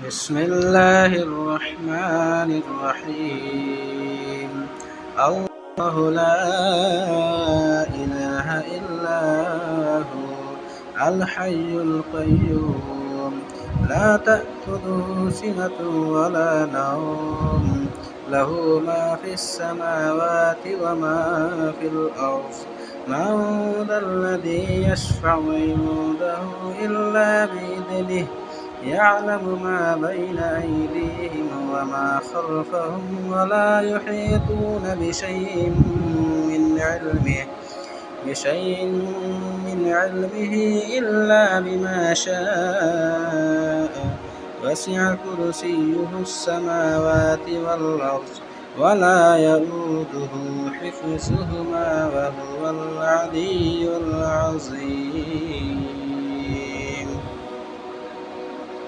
بسم الله الرحمن الرحيم. الله لا إله إلا هو الحي القيوم لا تأخذه سنة ولا نوم له ما في السماوات وما في الأرض من ذا الذي يشفع عنده إلا بإذنه يعلم ما بين أيديهم وما خلفهم ولا يحيطون بشيء من علمه إلا بما شاء وسع كرسيه السماوات والأرض ولا يئوده حفظهما وهو العلي العظيم.